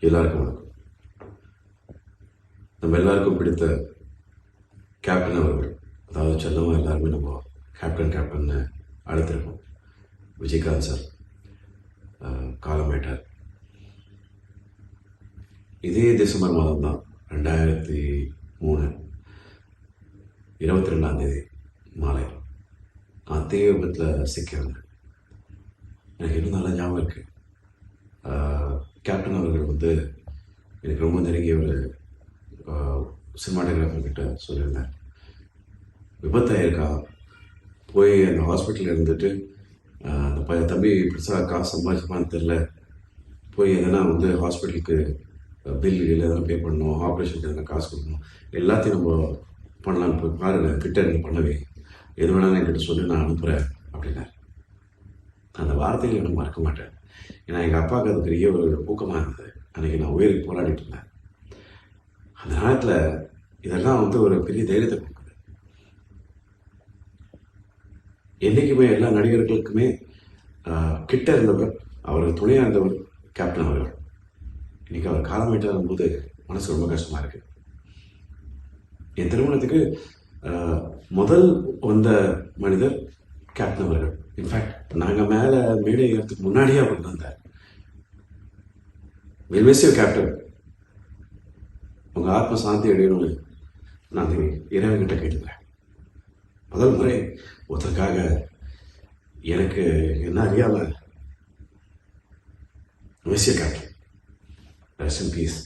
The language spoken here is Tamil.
எல்லாருக்கும் வணக்கம். நம்ம எல்லாருக்கும் பிடித்த கேப்டன் அவர்கள், அதாவது செல்லமாக எல்லாருமே நம்ம கேப்டன் அழைத்திருக்கோம். விஜயகாந்த் சார் காலமாயிட்டார். இதே டிசம்பர் மாதம் தான் 2003 22 மாலை அதே விபத்தில் சிக்கியிருந்தேன். எனக்கு இன்னும் நல்லா ஞாபகம் இருக்குது. கேப்டன் அவர்கள் வந்து எனக்கு ரொம்ப நெருங்கிய ஒரு சினிமாட்டோகிராஃபர் கிட்ட சொல்லியிருந்தேன், விபத்தாயிருக்கா, போய் அந்த ஹாஸ்பிட்டலில் இருந்துட்டு அந்த தம்பி பெருசாக காசு சம்பாதிச்சுப்பான்னு தெரில, போய் எதனா வந்து ஹாஸ்பிட்டலுக்கு பில் இல்லை எதனா பே பண்ணணும், ஆப்ரேஷனுக்கு எதனா காசு கொடுக்கணும், எல்லாத்தையும் நம்ம பண்ணலான்னு போய் பாருங்கள், கிட்ட இருந்து பண்ணவே, எது வேணாலும் என்கிட்ட சொல்லி நான் அனுப்புகிறேன் அப்படின்னார். அந்த வார்த்தையில் எனக்கு மறக்க மாட்டேன். ஏன்னா எங்கள் அப்பாவுக்கு அது பெரிய ஒரு ஊக்கமாக இருந்தது. அன்றைக்கி நான் உயிருக்கு போராடிட்டு இருந்தேன். அந்த நேரத்தில் இதெல்லாம் வந்து ஒரு பெரிய தைரியத்தை கொடுக்குது. என்றைக்குமே எல்லா நடிகர்களுக்குமே கிட்ட இருந்தவர், அவருக்கு துணையாக இருந்தவர் கேப்டன் அவர்கள். இன்றைக்கி அவர் காலமாயிட்டாரும் போது மனசு ரொம்ப கஷ்டமாக இருக்குது. என் திருமணத்துக்கு முதல் வந்த மனிதர் கேப்டன் அவர்கள். இன்ஃபேக்ட் நாங்கள் மேலே மேடை ஏறதுக்கு முன்னாடியே அவர் வந்தார். வில் மிஸ் யூ கேப்டன், உங்கள் ஆத்ம சாந்தி அடையணும்னு நான் இறைவன்கிட்ட கேட்டுக்கிறேன். முதல் முறை ஒருத்தருக்காக எனக்கு என்ன அறியாமல் miss you captain, rest in peace.